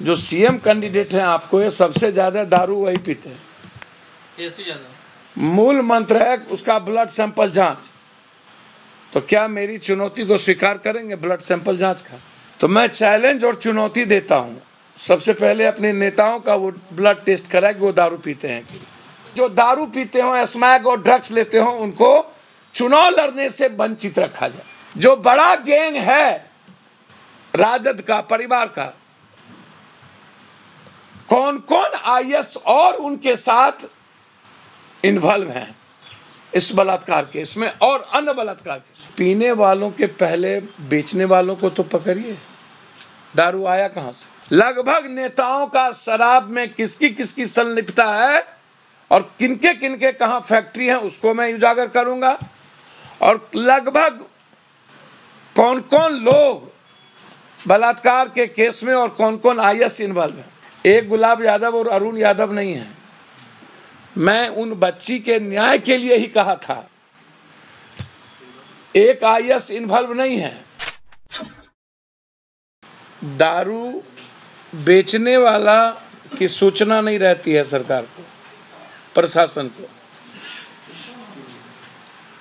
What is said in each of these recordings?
जो CM candidate हैं आपको, ये सबसे ज्यादा दारू वही पीते हैं। तेजस्वी यादव। मूल मंत्र है उसका ब्लड सैंपल जांच। तो क्या मेरी चुनौती को स्वीकार करेंगे ब्लड सैंपल जांच का? तो मैं चैलेंज और चुनौती देता हूं, सबसे पहले अपने नेताओं का वो ब्लड टेस्ट कराए कि वो दारू पीते हैं कि जो दारू पीते हो, स्मैक और ड्रग्स लेते हो, उनको चुनाव लड़ने से वंचित रखा जाए। जो बड़ा गैंग है राजद का, परिवार का, कौन कौन आईएएस और उनके साथ इन्वॉल्व हैं इस बलात्कार केस में और अन्य बलात्कार केस। पीने वालों के पहले बेचने वालों को तो पकड़िए। दारू आया कहां से? लगभग नेताओं का शराब में किसकी किसकी संलिप्तता है और किनके किनके कहां फैक्ट्री है, उसको मैं उजागर करूंगा। और लगभग कौन कौन लोग बलात्कार के केस में और कौन कौन आईएएस इन्वॉल्व है। एक गुलाब यादव और अरुण यादव नहीं है। मैं उन बच्ची के न्याय के लिए ही कहा था, एक आईएएस इन्वॉल्व नहीं है। दारू बेचने वाला की सूचना नहीं रहती है सरकार को, प्रशासन को,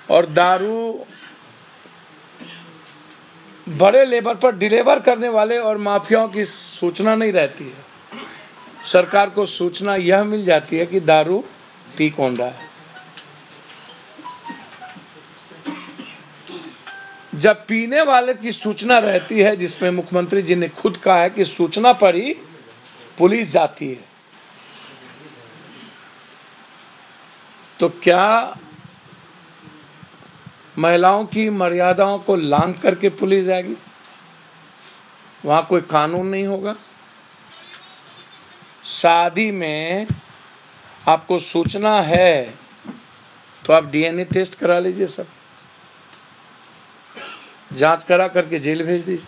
और दारू बड़े लेवल पर डिलीवर करने वाले और माफियाओं की सूचना नहीं रहती है। सरकार को सूचना यह मिल जाती है कि दारू पी कौन रहा है। जब पीने वाले की सूचना रहती है, जिसमें मुख्यमंत्री जी ने खुद कहा है कि सूचना पर ही पुलिस जाती है, तो क्या महिलाओं की मर्यादाओं को लांघ करके पुलिस जाएगी? वहां कोई कानून नहीं होगा। शादी में आपको सूचना है तो आप डीएनए टेस्ट करा लीजिए, सब जांच करा करके जेल भेज दीजिए।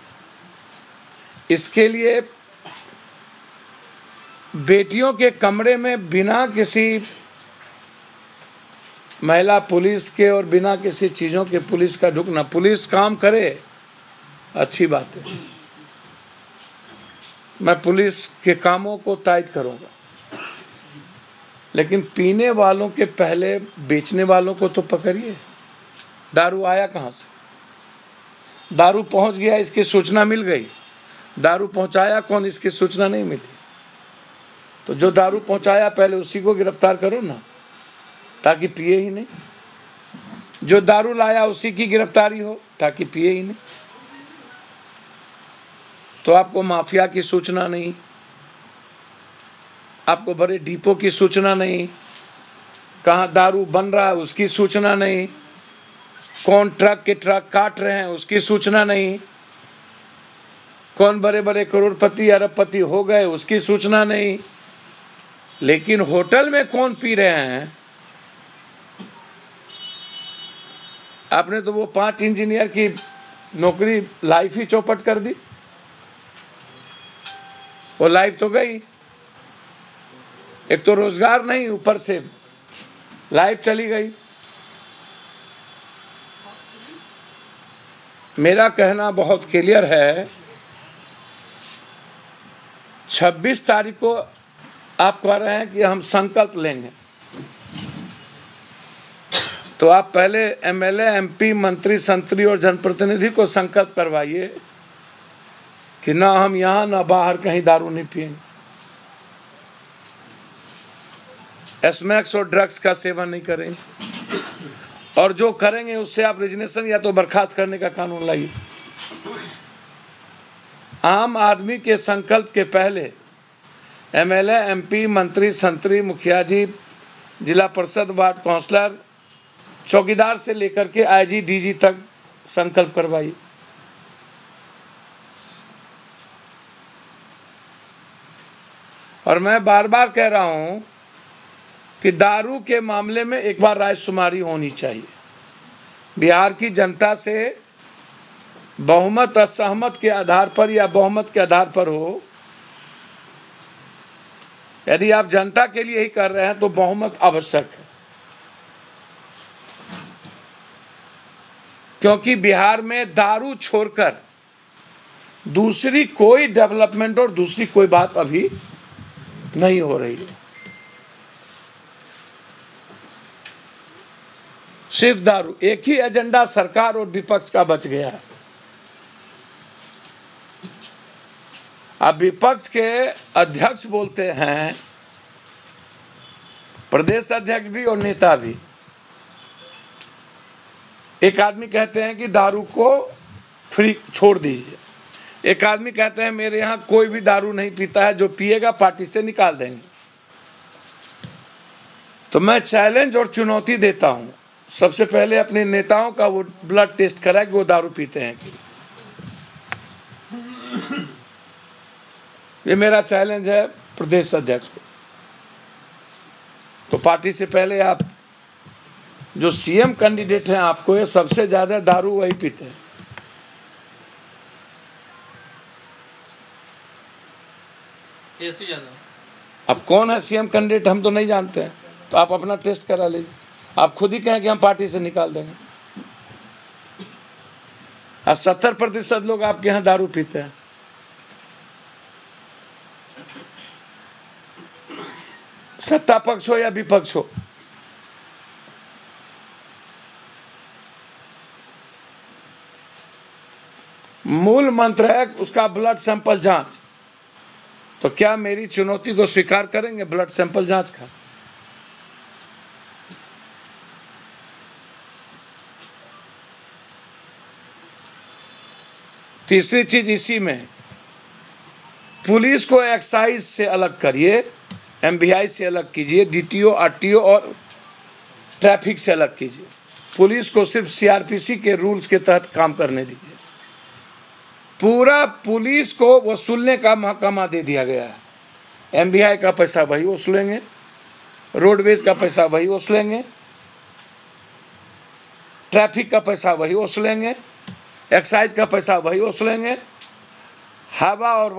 इसके लिए बेटियों के कमरे में बिना किसी महिला पुलिस के और बिना किसी चीज़ों के पुलिस का ढुकना, पुलिस काम करे अच्छी बात है, मैं पुलिस के कामों को तायद करूंगा, लेकिन पीने वालों के पहले बेचने वालों को तो पकड़िए। दारू आया कहाँ से? दारू पहुंच गया, इसकी सूचना मिल गई। दारू पहुंचाया कौन, इसकी सूचना नहीं मिली। तो जो दारू पहुंचाया पहले उसी को गिरफ्तार करो ना, ताकि पिए ही नहीं। जो दारू लाया उसी की गिरफ्तारी हो ताकि पिए ही नहीं। तो आपको माफिया की सूचना नहीं, आपको बड़े डिपो की सूचना नहीं, कहाँ दारू बन रहा है उसकी सूचना नहीं, कौन ट्रक के ट्रक काट रहे हैं उसकी सूचना नहीं, कौन बड़े बड़े करोड़पति अरबपति हो गए उसकी सूचना नहीं, लेकिन होटल में कौन पी रहे हैं। आपने तो वो 5 इंजीनियर की नौकरी लाइफ ही चौपट कर दी। वो लाइफ तो गई, एक तो रोजगार नहीं, ऊपर से लाइफ चली गई। मेरा कहना बहुत क्लियर है, 26 तारीख को आप कह रहे हैं कि हम संकल्प लेंगे, तो आप पहले एमएलए, एमपी, मंत्री, संतरी और जनप्रतिनिधि को संकल्प करवाइए कि ना हम यहाँ ना बाहर कहीं दारू नहीं पिएंगे, स्मैक्स और ड्रग्स का सेवन नहीं करेंगे, और जो करेंगे उससे आप रेजिग्नेशन या तो बर्खास्त करने का कानून लाइए। आम आदमी के संकल्प के पहले एमएलए, एमपी, मंत्री, संतरी, मुखिया जी, जिला परिषद, वार्ड काउंसलर, चौकीदार से लेकर के आईजी, डीजी तक संकल्प करवाइए। और मैं बार बार कह रहा हूं कि दारू के मामले में एक बार रायशुमारी होनी चाहिए। बिहार की जनता से बहुमत असहमत के आधार पर या बहुमत के आधार पर हो, यदि आप जनता के लिए ही कर रहे हैं तो बहुमत आवश्यक है, क्योंकि बिहार में दारू छोड़कर दूसरी कोई डेवलपमेंट और दूसरी कोई बात अभी नहीं हो रही है। सिर्फ दारू, एक ही एजेंडा सरकार और विपक्ष का बच गया है। अब विपक्ष के अध्यक्ष बोलते हैं, प्रदेश अध्यक्ष भी और नेता भी, एक आदमी कहते हैं कि दारू को फ्री छोड़ दीजिए, एक आदमी कहते हैं मेरे यहाँ कोई भी दारू नहीं पीता है, जो पिएगा पार्टी से निकाल देंगे। तो मैं चैलेंज और चुनौती देता हूं, सबसे पहले अपने नेताओं का वो ब्लड टेस्ट कराए कि वो दारू पीते हैं कि। ये मेरा चैलेंज है प्रदेश अध्यक्ष को। तो पार्टी से पहले आप जो सीएम कैंडिडेट हैं, आपको ये सबसे ज्यादा दारू वही पीते हैं। तेजस्वी यादव। अब कौन है सीएम कैंडिडेट हम तो नहीं जानते हैं, तो आप अपना टेस्ट करा लीजिए। आप खुद ही कहें कि हम पार्टी से निकाल देंगे। 70% लोग आपके यहाँ दारू पीते हैं। सत्ता पक्ष हो या विपक्ष हो, मूल मंत्र है उसका ब्लड सैंपल जांच। तो क्या मेरी चुनौती को स्वीकार करेंगे ब्लड सैंपल जांच का? तीसरी चीज इसी में, पुलिस को एक्साइज से अलग करिए, एमवीआई से अलग कीजिए, डीटीओ, आरटीओ और ट्रैफिक से अलग कीजिए। पुलिस को सिर्फ सीआरपीसी के रूल्स के तहत काम करने दीजिए। पूरा पुलिस को वसूलने का महकमा दे दिया गया है। एमवीआई का पैसा वही वसूलेंगे, रोडवेज का पैसा वही वसूलेंगे, ट्रैफिक का पैसा वही वसूलेंगे, एक्साइज का पैसा वही वसूलेंगे, हवा और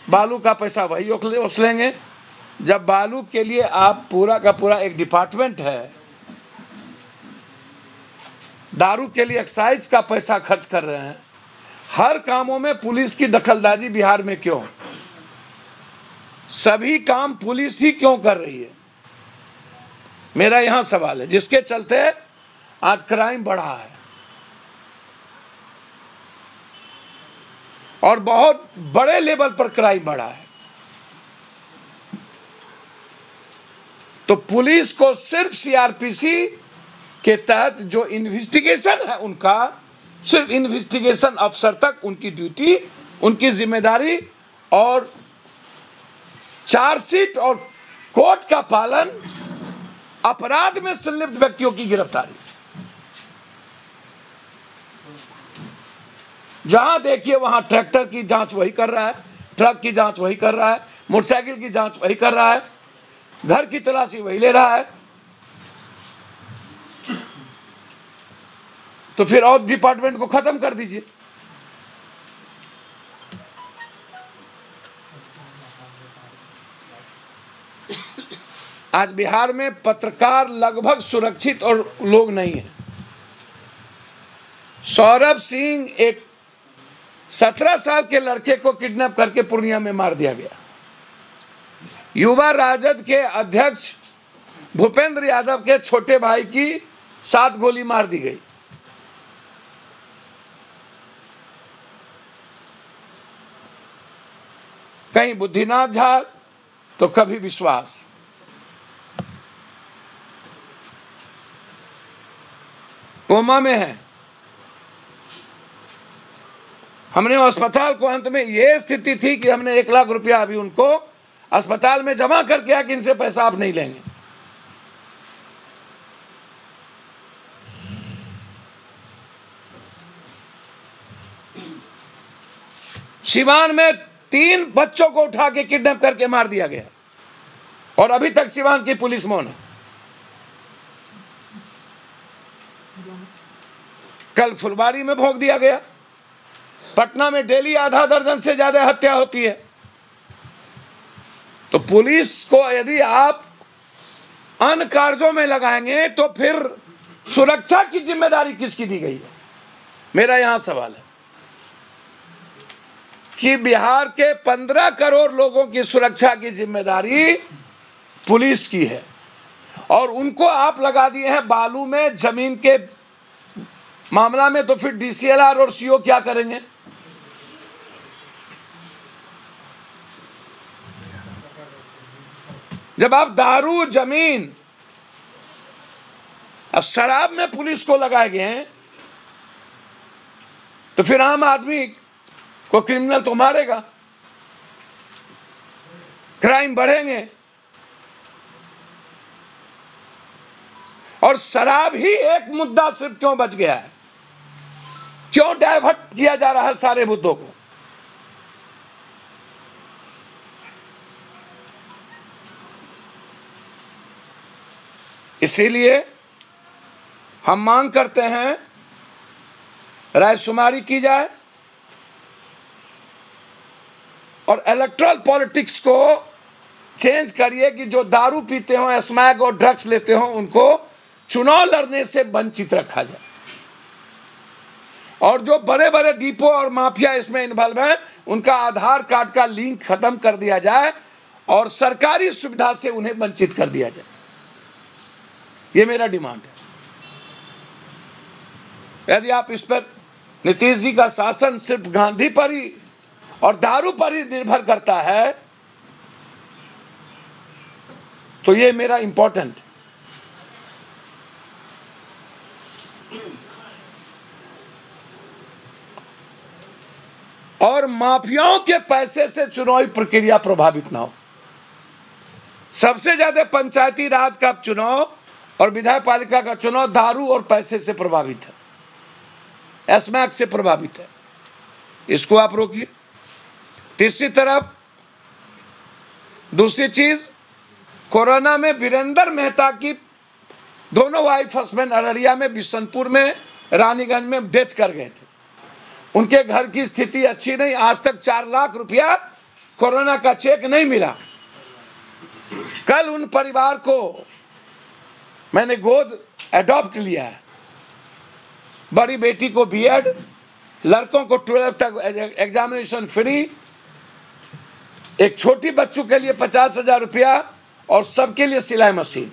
बालू का पैसा वही वसूलेंगे। जब बालू के लिए आप पूरा का पूरा एक डिपार्टमेंट है, दारू के लिए एक्साइज का पैसा खर्च कर रहे हैं, हर कामों में पुलिस की दखलंदाजी बिहार में क्यों? सभी काम पुलिस ही क्यों कर रही है? मेरा यहां सवाल है, जिसके चलते आज क्राइम बढ़ा है और बहुत बड़े लेवल पर क्राइम बढ़ा है। तो पुलिस को सिर्फ सीआरपीसी के तहत जो इन्वेस्टिगेशन है, उनका सिर्फ इन्वेस्टिगेशन अफसर तक उनकी ड्यूटी, उनकी जिम्मेदारी और चार्जशीट और कोर्ट का पालन, अपराध में संलिप्त व्यक्तियों की गिरफ्तारी। जहां देखिए वहां ट्रैक्टर की जांच वही कर रहा है, ट्रक की जांच वही कर रहा है, मोटरसाइकिल की जांच वही कर रहा है, घर की तलाशी वही ले रहा है। तो फिर और डिपार्टमेंट को खत्म कर दीजिए। आज बिहार में पत्रकार लगभग सुरक्षित और लोग नहीं है। सौरभ सिंह, एक 17 साल के लड़के को किडनैप करके पूर्णिया में मार दिया गया। युवा राजद के अध्यक्ष भूपेंद्र यादव के छोटे भाई की 7 गोली मार दी गई। कहीं बुद्धिनाथ झा तो कभी विश्वास। कोमा में है। हमने अस्पताल को, अंत में यह स्थिति थी कि हमने 1 लाख रुपया अभी उनको अस्पताल में जमा कर दिया कि इनसे पैसा आप नहीं लेंगे। सिवान में 3 बच्चों को उठा के किडनैप करके मार दिया गया और अभी तक सिवान की पुलिस मौन है। कल फुलवारी में भोंक दिया गया। पटना में डेली आधा दर्जन से ज्यादा हत्या होती है। तो पुलिस को यदि आप अन्य कार्यों में लगाएंगे तो फिर सुरक्षा की जिम्मेदारी किसकी दी गई है? मेरा यहां सवाल है। कि बिहार के 15 करोड़ लोगों की सुरक्षा की जिम्मेदारी पुलिस की है, और उनको आप लगा दिए हैं बालू में, जमीन के मामला में, तो फिर डीसीएलआर और सीओ क्या करेंगे? जब आप दारू, जमीन और शराब में पुलिस को लगाए गए हैं, तो फिर आम आदमी को क्रिमिनल तो मारेगा, क्राइम बढ़ेंगे। और शराब ही एक मुद्दा सिर्फ क्यों बच गया है? क्यों डाइवर्ट किया जा रहा है सारे मुद्दों को? इसीलिए हम मांग करते हैं रायशुमारी की जाए और इलेक्ट्रल पॉलिटिक्स को चेंज करिए कि जो दारू पीते हो, स्मैक और ड्रग्स लेते हो, उनको चुनाव लड़ने से वंचित रखा जाए। और जो बड़े बड़े डिपो और माफिया इसमें इन्वॉल्व हैं, उनका आधार कार्ड का लिंक खत्म कर दिया जाए और सरकारी सुविधा से उन्हें वंचित कर दिया जाए। ये मेरा डिमांड है। यदि आप इस पर, नीतीश जी का शासन सिर्फ गांधी पर ही और दारू पर ही निर्भर करता है, तो ये मेरा इंपॉर्टेंट। और माफियाओं के पैसे से चुनावी प्रक्रिया प्रभावित ना हो। सबसे ज्यादा पंचायती राज का चुनाव और विधायक पालिका का चुनाव दारू और पैसे से प्रभावित है, स्मैक से प्रभावित है। इसको आप रोकिए। तीसरी तरफ दूसरी चीज, कोरोना में वीरेंद्र मेहता की दोनों वाइफ हस्बैंड अररिया में, बिशनपुर में, रानीगंज में डेथ कर गए थे। उनके घर की स्थिति अच्छी नहीं। आज तक 4 लाख रुपया कोरोना का चेक नहीं मिला। कल उन परिवार को मैंने गोद एडॉप्ट लिया है। बड़ी बेटी को बीएड, लड़कों को 12 तक एग्जामिनेशन फ्री, एक छोटी बच्चों के लिए 50,000 रुपया और सबके लिए सिलाई मशीन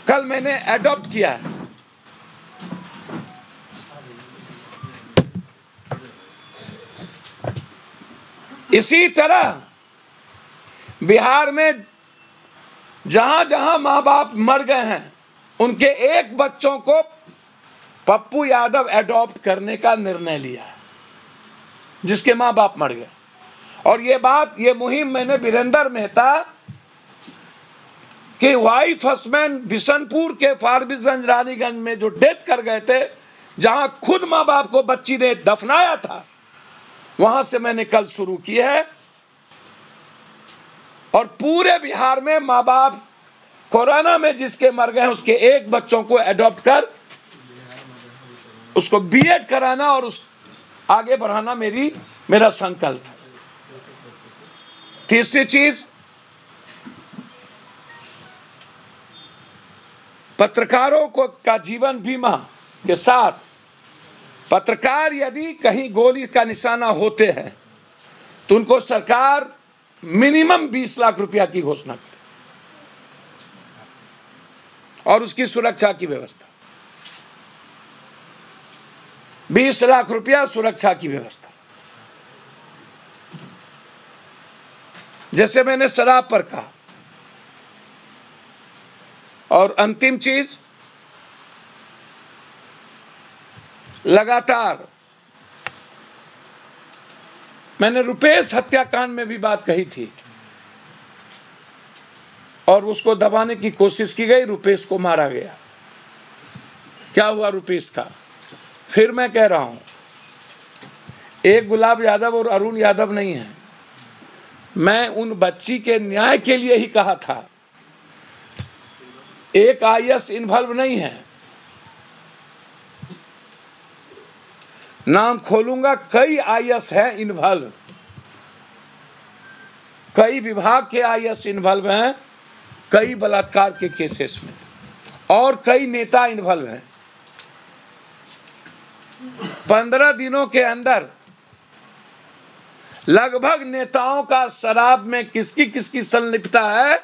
कल मैंने एडॉप्ट किया है। इसी तरह बिहार में जहां जहां माँ बाप मर गए हैं, उनके एक बच्चों को पप्पू यादव एडॉप्ट करने का निर्णय लिया है, जिसके माँ बाप मर गए। और ये मुहिम मैंने वीरेंद्र मेहता के वाइफ हस्बैंड बिशनपुर के फारबिसगंज रानीगंज में जो डेथ कर गए थे, जहां खुद माँ बाप को बच्ची ने दफनाया था, वहां से मैंने कल शुरू की है। और पूरे बिहार में माँ बाप कोरोना में जिसके मर गए हैं, उसके एक बच्चों को एडॉप्ट कर उसको बीएड कराना और उस आगे बढ़ाना मेरा संकल्प है। तीसरी चीज, पत्रकारों को का जीवन बीमा के साथ पत्रकार यदि कहीं गोली का निशाना होते हैं तो उनको सरकार मिनिमम 20 लाख रुपया की घोषणा करे और उसकी सुरक्षा की व्यवस्था, 20 लाख रुपया सुरक्षा की व्यवस्था। जैसे मैंने शराब पर कहा। और अंतिम चीज, लगातार मैंने रुपेश हत्याकांड में भी बात कही थी और उसको दबाने की कोशिश की गई, रुपेश को मारा गया। क्या हुआ रुपेश का? फिर मैं कह रहा हूं, एक गुलाब यादव और अरुण यादव नहीं है। मैं उन बच्ची के न्याय के लिए ही कहा था। एक आईएएस इन्वॉल्व नहीं है। नाम खोलूंगा, कई आईएएस हैं इन्वॉल्व, कई विभाग के आईएएस इन्वॉल्व हैं कई बलात्कार के केसेस में, और कई नेता इन्वॉल्व हैं। 15 दिनों के अंदर लगभग नेताओं का शराब में किसकी किसकी संलिप्तता है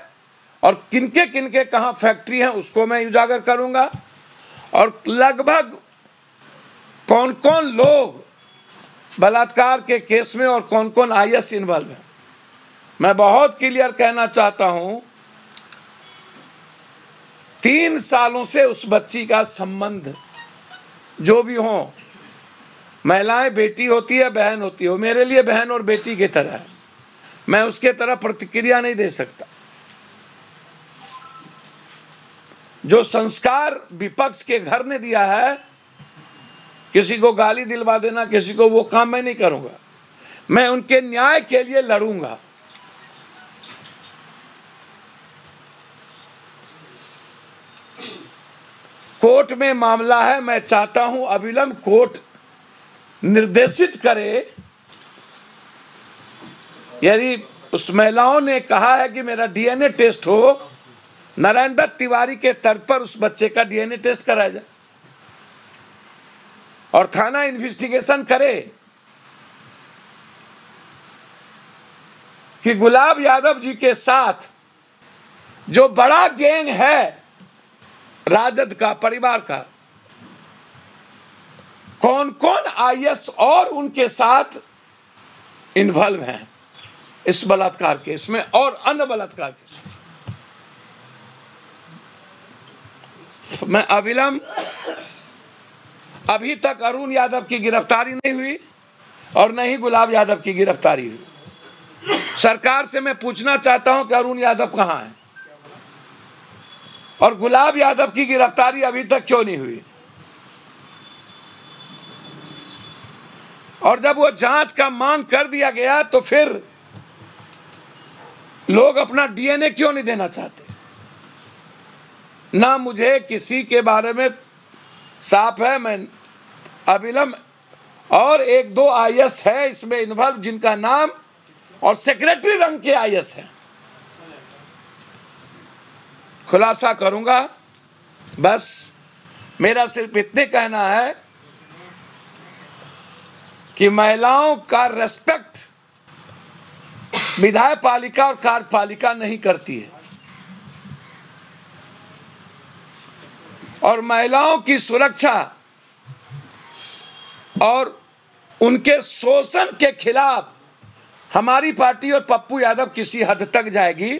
और किनके किनके कहाँ फैक्ट्री है उसको मैं उजागर करूंगा, और लगभग कौन कौन लोग बलात्कार के केस में और कौन कौन आईएस इन्वॉल्व है। मैं बहुत क्लियर कहना चाहता हूं, 3 सालों से उस बच्ची का संबंध जो भी हो, महिलाएं बेटी होती है बहन होती है, वो मेरे लिए बहन और बेटी की तरह है, मैं उसके तरह प्रतिक्रिया नहीं दे सकता। जो संस्कार विपक्ष के घर ने दिया है, किसी को गाली दिलवा देना, किसी को, वो काम मैं नहीं करूंगा। मैं उनके न्याय के लिए लड़ूंगा। कोर्ट में मामला है, मैं चाहता हूं अविलंब कोर्ट निर्देशित करे, यदि उस महिलाओं ने कहा है कि मेरा डीएनए टेस्ट हो, नारायण दत्त तिवारी के तर्क पर उस बच्चे का डीएनए टेस्ट कराया जाए और थाना इन्वेस्टिगेशन करे कि गुलाब यादव जी के साथ जो बड़ा गैंग है राजद का, परिवार का, कौन कौन आईएस और उनके साथ इन्वॉल्व हैं इस बलात्कार केस में और अन्य बलात्कार केस में। मैं अविलंब, अभी तक अरुण यादव की गिरफ्तारी नहीं हुई और न ही गुलाब यादव की गिरफ्तारी हुई। सरकार से मैं पूछना चाहता हूं कि अरुण यादव कहां है और गुलाब यादव की गिरफ्तारी अभी तक क्यों नहीं हुई, और जब वो जांच का मांग कर दिया गया तो फिर लोग अपना डीएनए क्यों नहीं देना चाहते। ना मुझे किसी के बारे में साफ है, मैं अविलंब, और 1-2 आईएस है इसमें इन्वॉल्व जिनका नाम और सेक्रेटरी रंग के आईएस हैं, खुलासा करूंगा। बस मेरा सिर्फ इतने कहना है कि महिलाओं का रेस्पेक्ट विधायपालिका और कार्यपालिका नहीं करती है, और महिलाओं की सुरक्षा और उनके शोषण के खिलाफ हमारी पार्टी और पप्पू यादव किसी हद तक जाएगी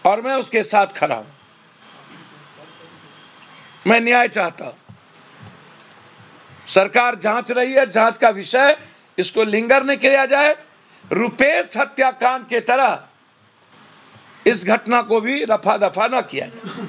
और मैं उसके साथ खड़ा हूं। मैं न्याय चाहता हूं। सरकार जांच रही है, जांच का विषय, इसको लिंगर न किया जाए। रुपेश हत्याकांड के तरह इस घटना को भी रफा दफा न किया जाए।